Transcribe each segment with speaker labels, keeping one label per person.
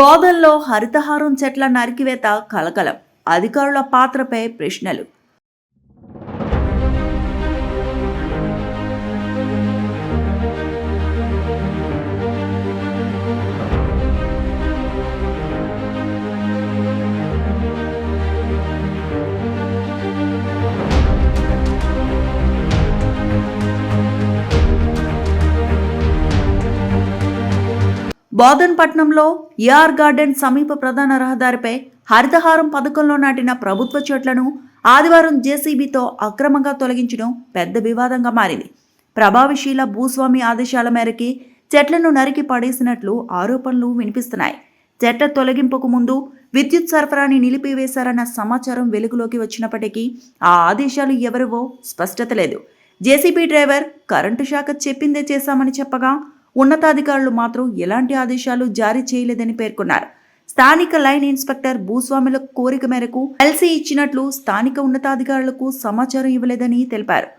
Speaker 1: బోధనలో హరితహారం చెట్ల నరికివేత కలకలం. అధికారుల పాత్రపై ప్రశ్నలు. బోధన్పట్నంలో ఏఆర్ గార్డెన్ సమీప ప్రధాన రహదారిపై హరితహారం పథకంలో నాటిన ప్రభుత్వ చెట్లను ఆదివారం జేసీబీతో అక్రమంగా తొలగించడం పెద్ద వివాదంగా మారింది. ప్రభావిశీల భూస్వామి ఆదేశాల మేరకి చెట్లను నరికి పడేసినట్లు ఆరోపణలు వినిపిస్తున్నాయి. చెట్ల తొలగింపుకు ముందు విద్యుత్ సరఫరాని నిలిపివేశారన్న సమాచారం వెలుగులోకి వచ్చినప్పటికీ ఆ ఆదేశాలు ఎవరివో స్పష్టత లేదు. జేసీబీ డ్రైవర్ కరెంటు శాఖ చెప్పిందే చేశామని చెప్పగా ఉన్నతాధికారులు మాత్రం ఎలాంటి ఆదేశాలు జారీ చేయలేదని పేర్కొన్నారు. స్థానిక లైన్ ఇన్స్పెక్టర్ భూస్వాముల కోరిక మేరకు ఎల్సీ ఇచ్చినట్లు స్థానిక ఉన్నతాధికారులకు సమాచారం ఇవ్వలేదని తెలిపారు.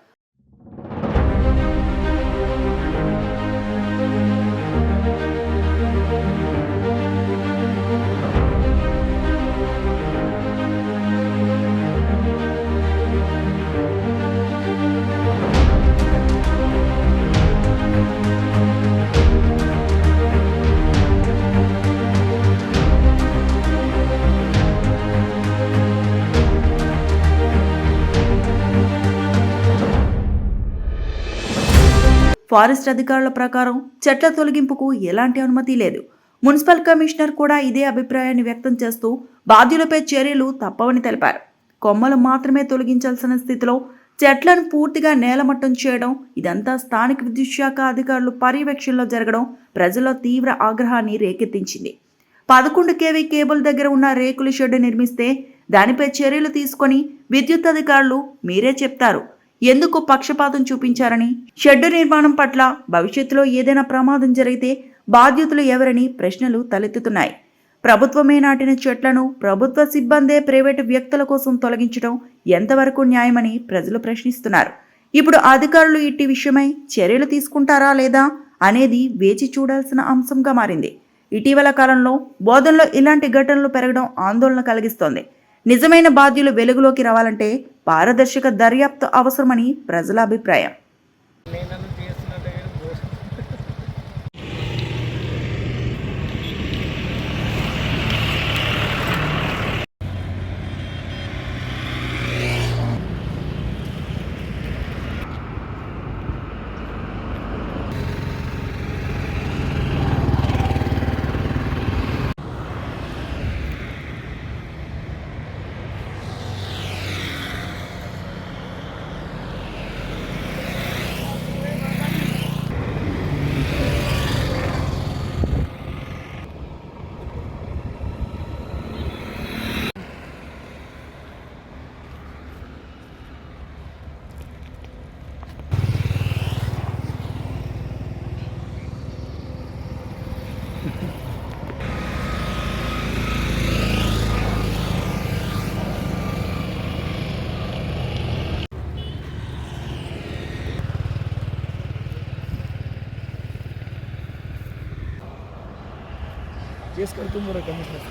Speaker 1: ఫారెస్ట్ అధికారుల ప్రకారం చెట్ల తొలగింపుకు ఎలాంటి అనుమతి లేదు. మున్సిపల్ కమిషనర్ కూడా ఇదే అభిప్రాయాన్ని వ్యక్తం చేస్తూ బాధ్యులపై చర్యలు తప్పవని తెలిపారు. కొమ్మలు మాత్రమే తొలగించాల్సిన స్థితిలో చెట్లను పూర్తిగా నేలమట్టం చేయడం, ఇదంతా స్థానిక విద్యుత్ శాఖ అధికారులు పర్యవేక్షణలో జరగడం ప్రజల్లో తీవ్ర ఆగ్రహాన్ని రేకెత్తించింది. 11 kV కేబుల్ దగ్గర ఉన్న రేకుల షెడ్ నిర్మిస్తే దానిపై చర్యలు తీసుకొని విద్యుత్ అధికారులు మీరే చెప్తారు, ఎందుకు పక్షపాతం చూపించారని, షెడ్డు నిర్మాణం పట్ల భవిష్యత్తులో ఏదైనా ప్రమాదం జరిగితే బాధ్యతలు ఎవరని ప్రశ్నలు తలెత్తుతున్నాయి. ప్రభుత్వమే నాటిన చెట్లను ప్రభుత్వ సిబ్బందే ప్రైవేటు వ్యక్తుల కోసం తొలగించడం ఎంతవరకు న్యాయమని ప్రజలు ప్రశ్నిస్తున్నారు. ఇప్పుడు అధికారులు ఇట్టి విషయమై చర్యలు తీసుకుంటారా లేదా అనేది వేచి చూడాల్సిన అంశంగా మారింది. ఇటీవల కాలంలో బోధనలో ఇలాంటి ఘటనలు పెరగడం ఆందోళన కలిగిస్తోంది. నిజమైన బాధ్యులు వెలుగులోకి రావాలంటే పారదర్శక దర్యాప్తు అవసరమని ప్రజల అభిప్రాయం.
Speaker 2: केस कर तुम कमिश्नर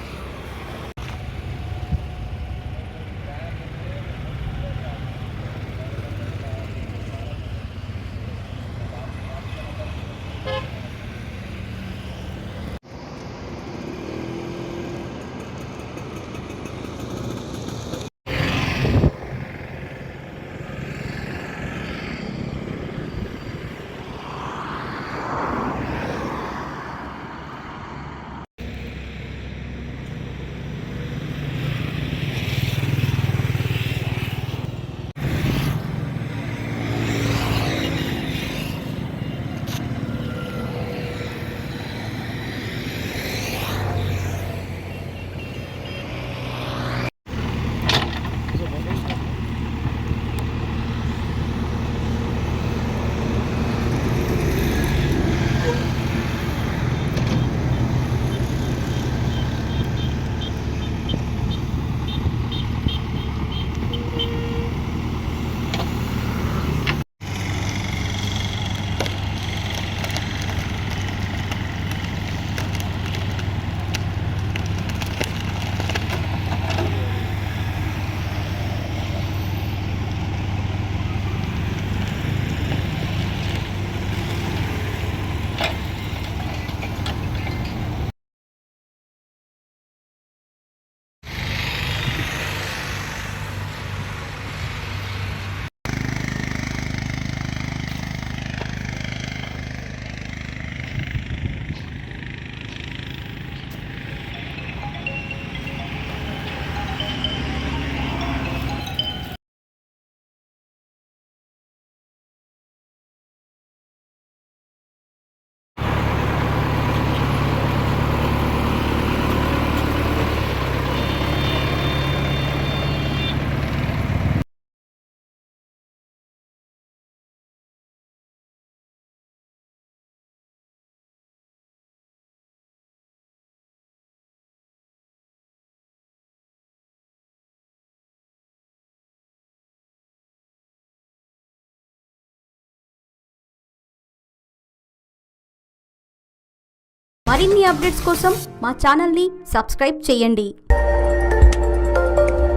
Speaker 2: మరిన్ని అప్డేట్స్ కోసం మా ఛానల్ని సబ్స్క్రైబ్ చేయండి.